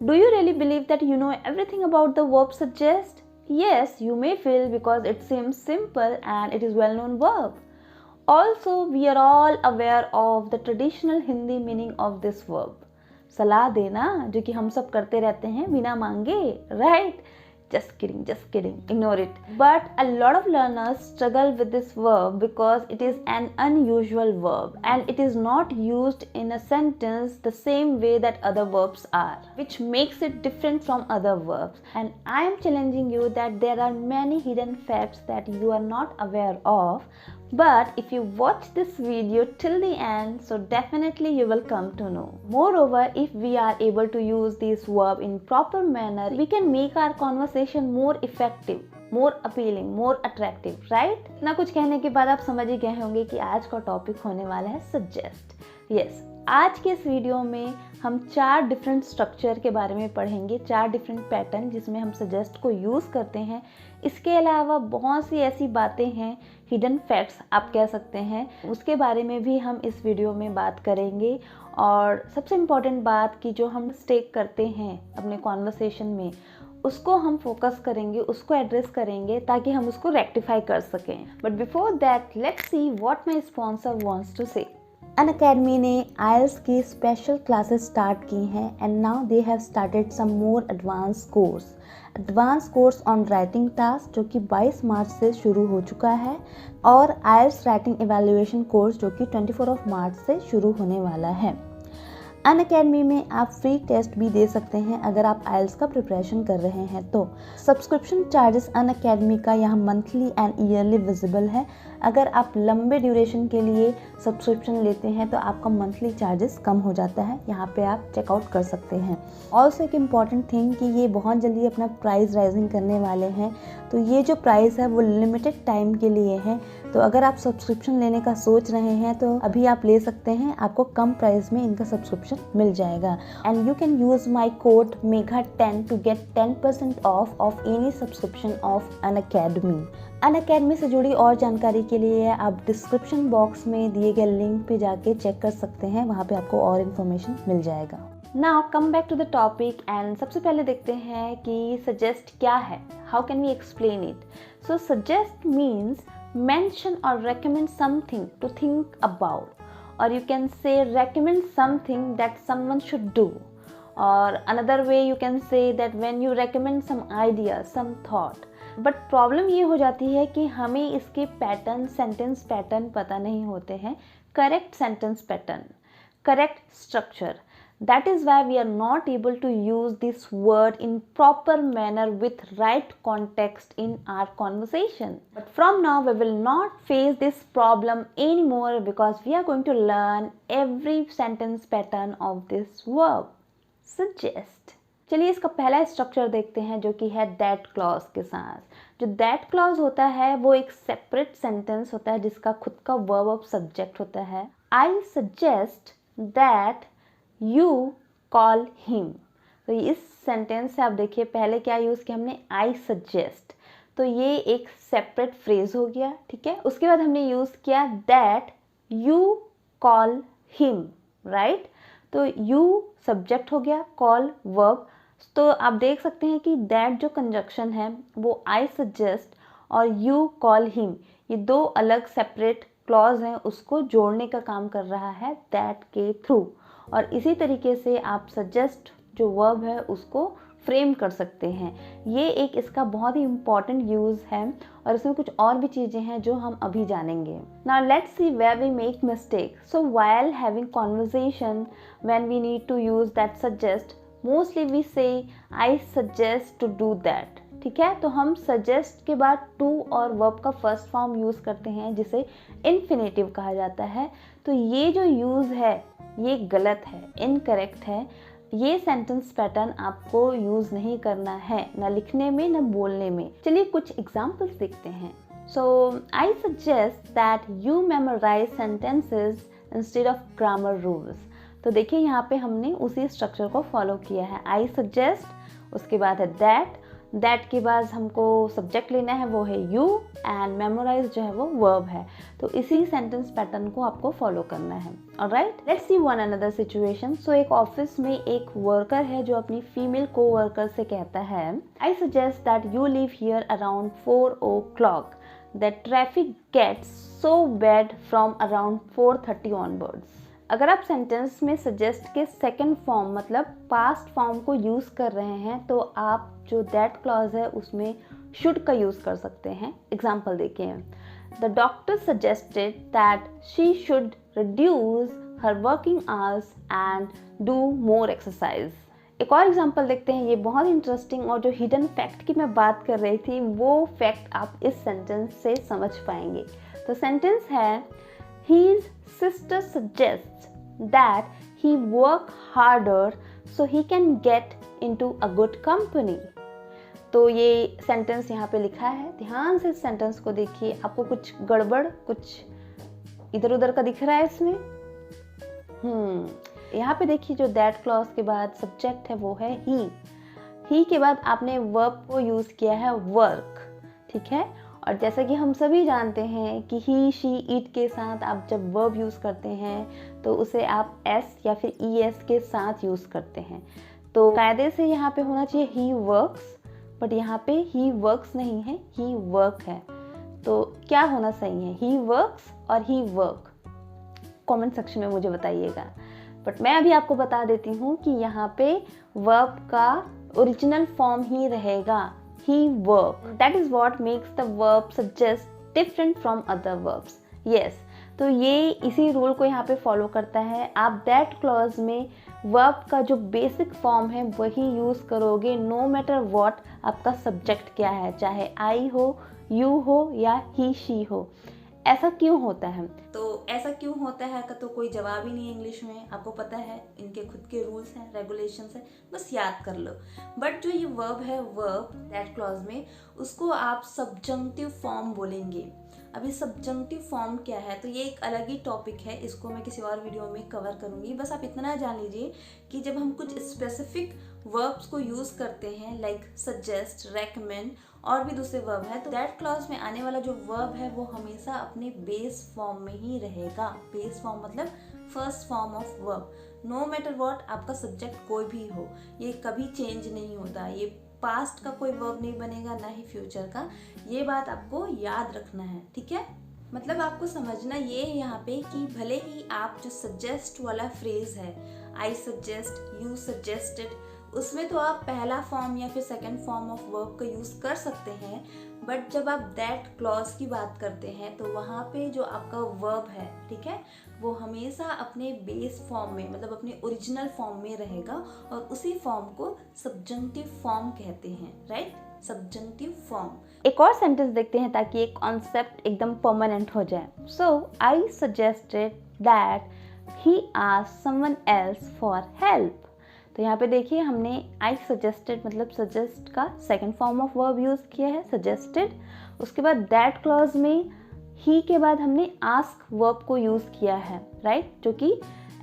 Do you really believe that you know everything about the verb suggest? Yes, you may feel because it seems simple and it is well-known verb. Also, we are all aware of the traditional Hindi meaning of this verb. सलाह देना, जो कि हम सब करते रहते हैं बिना मांगे, right? Just kidding, ignore it. But a lot of learners struggle with this verb because it is an unusual verb and it is not used in a sentence the same way that other verbs are, which makes it different from other verbs. And I am challenging you that there are many hidden facts that you are not aware of, but if you watch this video till the end, so definitely you will come to know. Moreover, if we are able to use this verb in proper manner, we can make our conversation more effective, more appealing, more attractive, right? इतना कुछ कहने के बाद आप समझ ही गए होंगे कि आज का टॉपिक होने वाला है सजेस्ट. यस, आज के इस वीडियो में हम 4 डिफरेंट स्ट्रक्चर के बारे में पढ़ेंगे, 4 डिफरेंट पैटर्न जिसमें हम सजेस्ट को यूज़ करते हैं. इसके अलावा बहुत सी ऐसी बातें हैं, हिडन फैक्ट्स आप कह सकते हैं, उसके बारे में भी हम इस वीडियो में बात करेंगे. और सबसे इम्पॉर्टेंट बात कि जो हम मिस्टेक करते हैं अपने कॉन्वर्सेशन में, उसको हम फोकस करेंगे, उसको एड्रेस करेंगे ताकि हम उसको रेक्टिफाई कर सकें. But before that let's see what my sponsor wants to say. Unacademy ने आईएलटीएस की स्पेशल क्लासेस स्टार्ट की हैं and now they have started some more advance course on writing task जो कि 22 मार्च से शुरू हो चुका है, और आईएलटीएस राइटिंग इवैल्यूएशन कोर्स जो कि 24 मार्च से शुरू होने वाला है. अनअकैडमी में आप फ्री टेस्ट भी दे सकते हैं अगर आप आईएलटीएस का प्रिपरेशन कर रहे हैं तो. सब्सक्रिप्शन चार्जेस अनअकैडमी का यहाँ मंथली एंड ईयरली विजिबल है. अगर आप लंबे ड्यूरेशन के लिए सब्सक्रिप्शन लेते हैं तो आपका मंथली चार्जेस कम हो जाता है, यहाँ पे आप चेकआउट कर सकते हैं. ऑल्सो एक इम्पॉर्टेंट थिंग कि ये बहुत जल्दी अपना प्राइस राइजिंग करने वाले हैं, तो ये जो प्राइस है वो लिमिटेड टाइम के लिए है. तो अगर आप सब्सक्रिप्शन लेने का सोच रहे हैं तो अभी आप ले सकते हैं, आपको कम प्राइस में इनका सब्सक्रिप्शन मिल जाएगा. And you can use my code MEGHA10 to get 10% off any subscription of Unacademy. Unacademy से जुड़ी और जानकारी के लिए आप डिस्क्रिप्शन बॉक्स में दिए गए लिंक पे जाके चेक कर सकते हैं, वहाँ पे आपको और इन्फॉर्मेशन मिल जाएगा. Now come back to the topic and सबसे पहले देखते हैं कि सजेस्ट क्या है, how can we explain it. So suggest means mention or recommend something to think about, or you can say recommend something that someone should do, or another way you can say that when you recommend some idea, some thought. But problem ये हो जाती है कि हमें इसके pattern, sentence pattern पता नहीं होते हैं, correct sentence pattern, correct structure. That is why we are not able to use this word in proper manner with right context in our conversation. But from now we will not face this problem anymore because we are going to learn every sentence pattern of this verb. Suggest. चलिए इसका पहला structure देखते हैं जो कि है that clause के साथ. जो दैट क्लॉज होता है वो एक सेपरेट सेंटेंस होता है जिसका खुद का वर्ब ऑफ सब्जेक्ट होता है. आई suggest that you call him. तो इस सेंटेंस से आप देखिए पहले क्या यूज़ किया हमने, आई सजेस्ट, तो ये एक सेपरेट फ्रेज हो गया, ठीक है. उसके बाद हमने यूज़ किया that you call him, right. तो यू सब्जेक्ट हो गया, कॉल वर्ब. तो आप देख सकते हैं कि दैट जो कंजक्शन है वो आई सजेस्ट और यू कॉल हिम, ये 2 अलग सेपरेट क्लॉज हैं, उसको जोड़ने का काम कर रहा है दैट के थ्रू. और इसी तरीके से आप सजेस्ट जो वर्ब है उसको फ्रेम कर सकते हैं. ये एक इसका बहुत ही इम्पॉर्टेंट यूज़ है और इसमें कुछ और भी चीज़ें हैं जो हम अभी जानेंगे. Now let's see where we make mistake. So while having conversation when we need to use that suggest, mostly we say I suggest to do that, ठीक है. तो हम सजेस्ट के बाद टू और वर्ब का फर्स्ट फॉर्म यूज़ करते हैं जिसे इन्फिनेटिव कहा जाता है. तो ये जो यूज़ है ये गलत है, इनकरेक्ट है. ये सेंटेंस पैटर्न आपको यूज़ नहीं करना है, ना लिखने में ना बोलने में. चलिए कुछ एग्जांपल्स देखते हैं. So I suggest that you memorise sentences instead of grammar rules. तो देखिए यहाँ पे हमने उसी स्ट्रक्चर को फॉलो किया है. आई सजेस्ट, उसके बाद है दैट, दैट के बाद हमको सब्जेक्ट लेना है, वो है यू, एंड मेमोराइज जो है वो वर्ब है। तो इसी सेंटेंस पैटर्न को आपको फॉलो करना है। Alright, let's see one another situation. So एक ऑफिस में एक वर्कर है जो अपनी फीमेल कोवर्कर से कहता है, आई suggest that you leave here around 4 o'clock. The traffic gets so bad from around 4:30 onwards. अगर आप सेंटेंस में सजेस्ट के सेकेंड फॉर्म मतलब पास्ट फॉर्म को यूज़ कर रहे हैं तो आप जो दैट क्लॉज है उसमें शुड का यूज़ कर सकते हैं। एग्जाम्पल देखिए, the doctor suggested that she should reduce her working hours and do more exercise. एक और एग्जाम्पल देखते हैं, ये बहुत इंटरेस्टिंग और जो हिडन फैक्ट की मैं बात कर रही थी वो फैक्ट आप इस सेंटेंस से समझ पाएंगे। तो सेंटेंस है, His sister suggests that he work harder so he can get into a good company. तो ये सेंटेंस यहाँ पे लिखा है, ध्यान से इस सेंटेंस को देखिए। आपको कुछ गड़बड़, कुछ इधर उधर का दिख रहा है इसमें? यहाँ पे देखिए जो दैट क्लॉज के बाद सब्जेक्ट है वो है ही के बाद आपने वर्ब को यूज़ किया है वर्क, ठीक है। और जैसा कि हम सभी जानते हैं कि ही, शी, इट के साथ आप जब वर्ब यूज़ करते हैं तो उसे आप एस या फिर ES के साथ यूज़ करते हैं। तो कायदे से यहाँ पे होना चाहिए ही वर्क्स, बट यहाँ पे ही वर्क्स नहीं है, ही वर्क है। तो क्या होना सही है, ही वर्क्स और ही वर्क? कमेंट सेक्शन में मुझे बताइएगा। बट मैं अभी आपको बता देती हूँ कि यहाँ पे वर्ब का ओरिजिनल फॉर्म ही रहेगा, he work. That is what makes the verb suggest different from other verbs. Yes, तो ये इसी रूल को यहाँ पे फॉलो करता है। आप that clause में वर्ब का जो बेसिक फॉर्म है वही यूज़ करोगे, नो मैटर व्हाट आपका सब्जेक्ट क्या है, चाहे आई हो, यू हो या ही, शी हो। ऐसा क्यों होता है? तो ऐसा क्यों होता है का तो कोई जवाब ही नहीं है इंग्लिश में, आपको पता है, इनके खुद के रूल्स हैं, रेगुलेशंस हैं, बस याद कर लो। बट जो ये वर्ब है, वर्ब दैट क्लॉज में, उसको आप सब्जंक्टिव फॉर्म बोलेंगे। अभी सब्जंक्टिव फॉर्म क्या है तो ये एक अलग ही टॉपिक है, इसको मैं किसी और वीडियो में कवर करूँगी। बस आप इतना जान लीजिए कि जब हम कुछ स्पेसिफिक वर्ब्स को यूज़ करते हैं लाइक सजेस्ट, रेकमेंड और भी दूसरे वर्ब है, तो दैट क्लॉज में आने वाला जो वर्ब है वो हमेशा अपने बेस फॉर्म में ही रहेगा। बेस फॉर्म मतलब first form of verb, no matter what आपका सब्जेक्ट कोई भी हो, ये कभी चेंज नहीं होता। ये पास्ट का कोई वर्ब नहीं बनेगा, ना ही फ्यूचर का। ये बात आपको याद रखना है, ठीक है। मतलब आपको समझना ये यहाँ पे कि भले ही आप जो सजेस्ट वाला फ्रेज है, आई सजेस्ट, यू सजेस्टेड, उसमें तो आप पहला फॉर्म या फिर सेकंड फॉर्म ऑफ वर्ब का यूज़ कर सकते हैं। बट जब आप दैट क्लॉज की बात करते हैं तो वहाँ पे जो आपका वर्ब है, ठीक है, वो हमेशा अपने बेस फॉर्म में मतलब अपने ओरिजिनल फॉर्म में रहेगा और उसी फॉर्म को सब्जंक्टिव फॉर्म कहते हैं, राइट, सब्जंक्टिव फॉर्म। एक और सेंटेंस देखते हैं ताकि एक कॉन्सेप्ट एकदम परमानेंट हो जाए। So I suggested that he asked someone else for help. तो यहाँ पे देखिए हमने आई सजेस्टेड मतलब सजेस्ट का second form of verb use किया है, सजेस्टेड। उसके बाद दैट क्लॉज में ही के बाद हमने आस्क वर्ब को यूज़ किया है, राइट, जो कि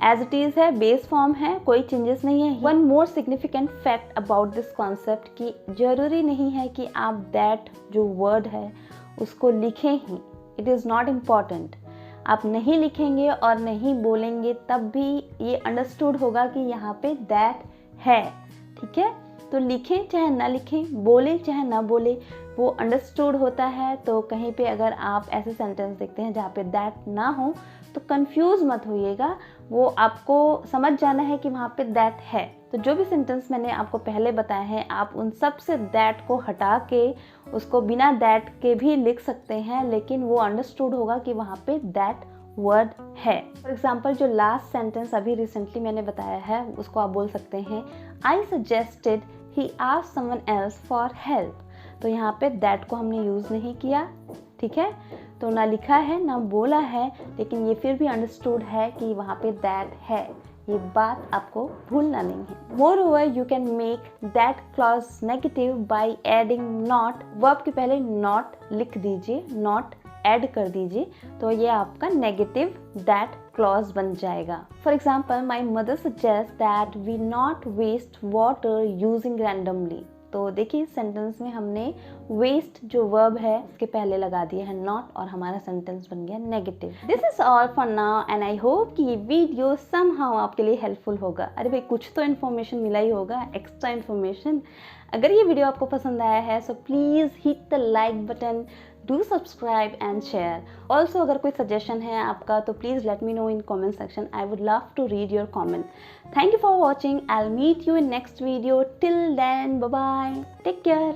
एज इट इज़ है, बेस फॉर्म है, कोई चेंजेस नहीं है। One more significant fact about this concept कि जरूरी नहीं है कि आप दैट जो वर्ड है उसको लिखें ही, इट इज़ नॉट इम्पॉर्टेंट। आप नहीं लिखेंगे और नहीं बोलेंगे तब भी ये अंडरस्टूड होगा कि यहाँ पे दैट है, ठीक है। तो लिखें चाहे ना लिखें, बोले चाहे ना बोले, वो अंडरस्टूड होता है। तो कहीं पे अगर आप ऐसे सेंटेंस देखते हैं जहाँ पे दैट ना हो तो कंफ्यूज मत होइएगा, वो आपको समझ जाना है कि वहाँ पे दैट है। तो जो भी सेंटेंस मैंने आपको पहले बताए हैं आप उन सब से दैट को हटा के उसको बिना दैट के भी लिख सकते हैं, लेकिन वो अंडरस्टूड होगा कि वहाँ पे दैट वर्ड है। फॉर एग्जाम्पल जो लास्ट सेंटेंस अभी रिसेंटली मैंने बताया है उसको आप बोल सकते हैं, I suggested he asked someone else for help. तो यहाँ पे दैट को हमने यूज़ नहीं किया, ठीक है, तो ना लिखा है ना बोला है, लेकिन ये फिर भी अंडरस्टूड है कि वहाँ पे दैट है। ये बात आपको भूलना नहीं है। Moreover you can make that clause negative by adding not. Verb के पहले नॉट लिख दीजिए, नॉट ऐड कर दीजिए, तो ये आपका नेगेटिव दैट क्लॉज बन जाएगा। For example my mother suggest that we not waste water using randomly. तो देखिए इस सेंटेंस में हमने वेस्ट जो वर्ब है उसके पहले लगा दिया है नॉट और हमारा सेंटेंस बन गया negative. This is all for now and I hope कि ये वीडियो समहाउ आपके लिए हेल्पफुल होगा। अरे भाई कुछ तो इन्फॉर्मेशन मिला ही होगा, एक्स्ट्रा इन्फॉर्मेशन। अगर ये वीडियो आपको पसंद आया है so please hit the like button, do subscribe and share. Also अगर कोई सजेशन है आपका तो please let me know in comment section, I would love to read your comment. Thank you for watching, I will meet you in next video. Till then bye bye, take care.